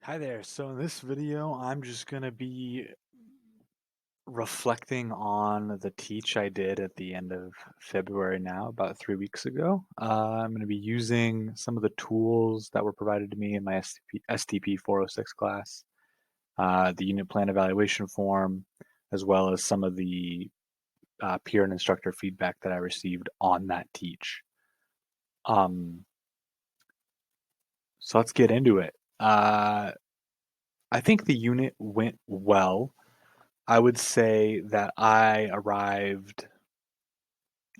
Hi there. So in this video, I'm just going to be reflecting on the teach I did at the end of February now, about 3 weeks ago. I'm going to be using some of the tools that were provided to me in my STP 406 class, the unit plan evaluation form, as well as some of the peer and instructor feedback that I received on that teach. So let's get into it. I think the unit went well. I would say that I arrived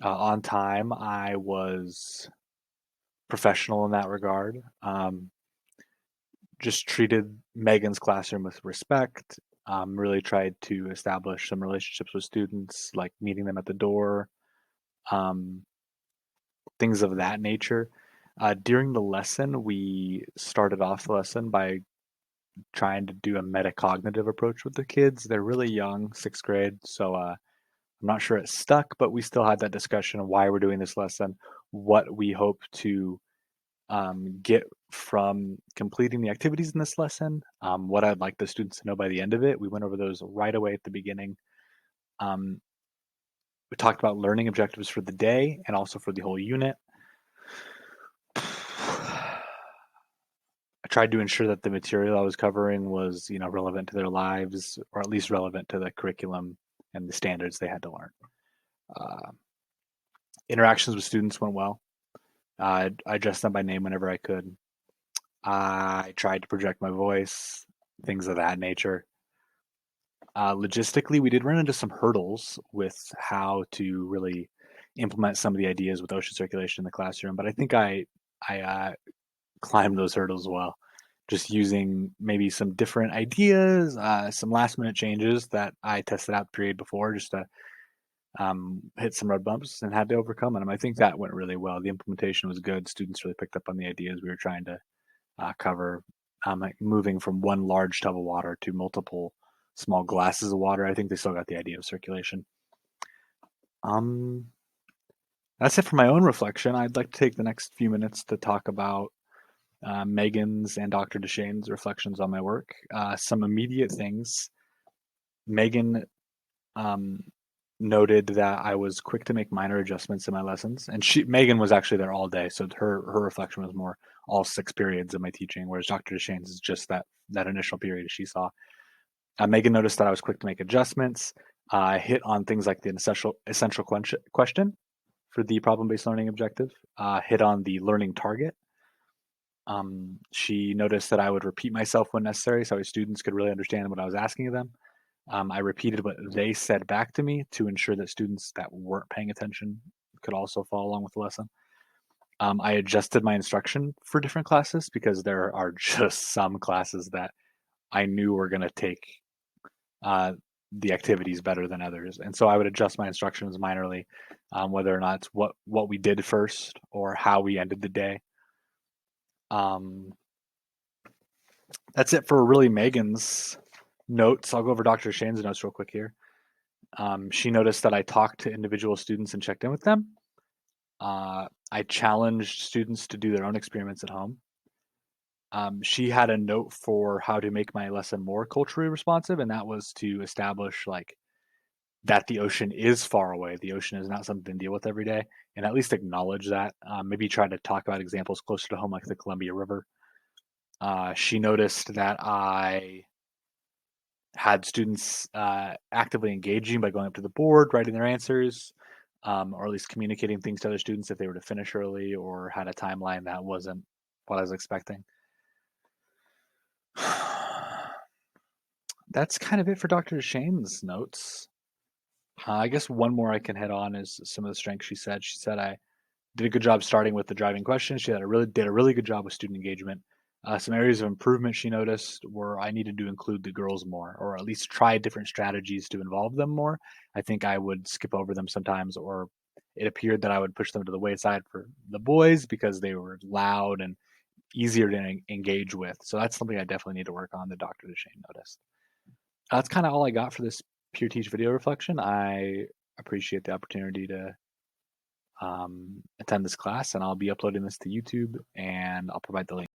on time. I was professional in that regard. Just treated Megan's classroom with respect. Really tried to establish some relationships with students, like meeting them at the door, um, things of that nature. During the lesson, we started off the lesson by trying to do a metacognitive approach with the kids. They're really young, sixth grade, so I'm not sure it stuck, but we still had that discussion of why we're doing this lesson, what we hope to get from completing the activities in this lesson, what I'd like the students to know by the end of it. We went over those right away at the beginning. Um, we talked about learning objectives for the day and also for the whole unit. I tried to ensure that the material I was covering was, relevant to their lives, or at least relevant to the curriculum and the standards they had to learn. Uh, Interactions with students went well. I addressed them by name whenever I could. I tried to project my voice, things of that nature. Logistically, we did run into some hurdles with how to really implement some of the ideas with ocean circulation in the classroom, but I think I climbed those hurdles well. Just using maybe some different ideas, some last minute changes that I tested out the period before, just to hit some road bumps and had to overcome them. I think that went really well. The implementation was good. Students really picked up on the ideas we were trying to cover, like moving from one large tub of water to multiple small glasses of water. I think they still got the idea of circulation. Um, that's it for my own reflection. I'd like to take the next few minutes to talk about Megan's and Dr. Deshane's reflections on my work. Some immediate things. Megan um, noted that I was quick to make minor adjustments in my lessons, and Megan was actually there all day, so her reflection was more all 6 periods of my teaching, whereas Dr. Deshane's is just that initial period she saw. Megan noticed that I was quick to make adjustments. I hit on things like the essential question for the problem-based learning objective. Hit on the learning target. She noticed that I would repeat myself when necessary, so students could really understand what I was asking of them. I repeated what they said back to me to ensure that students that weren't paying attention could also follow along with the lesson. I adjusted my instruction for different classes because there are just some classes that I knew were going to take uh, the activities better than others, and so I would adjust my instructions minorly, whether or not it's what we did first or how we ended the day. Um, that's it for really Megan's notes. I'll go over Dr. Shane's notes real quick here. She noticed that I talked to individual students and checked in with them. I challenged students to do their own experiments at home. She had a note for how to make my lesson more culturally responsive, and that was to establish like that the ocean is far away. The ocean is not something to deal with every day, and at least acknowledge that. Maybe try to talk about examples closer to home, like the Columbia River. She noticed that I had students actively engaging by going up to the board, writing their answers, or at least communicating things to other students if they were to finish early or had a timeline that wasn't what I was expecting. That's kind of it for Dr. Shane's notes. I guess one more I can hit on is some of the strengths she said. She said I did a good job starting with the driving question. She did a really good job with student engagement. Some areas of improvement she noticed were I needed to include the girls more, or at least try different strategies to involve them more. I think I would skip over them sometimes, or it appeared that I would push them to the wayside for the boys because they were loud and easier to engage with. So that's something I definitely need to work on. The Dr. Deshane noticed. That's kind of all I got for this Peer Teach video reflection. I appreciate the opportunity to attend this class, and I'll be uploading this to YouTube, and I'll provide the link.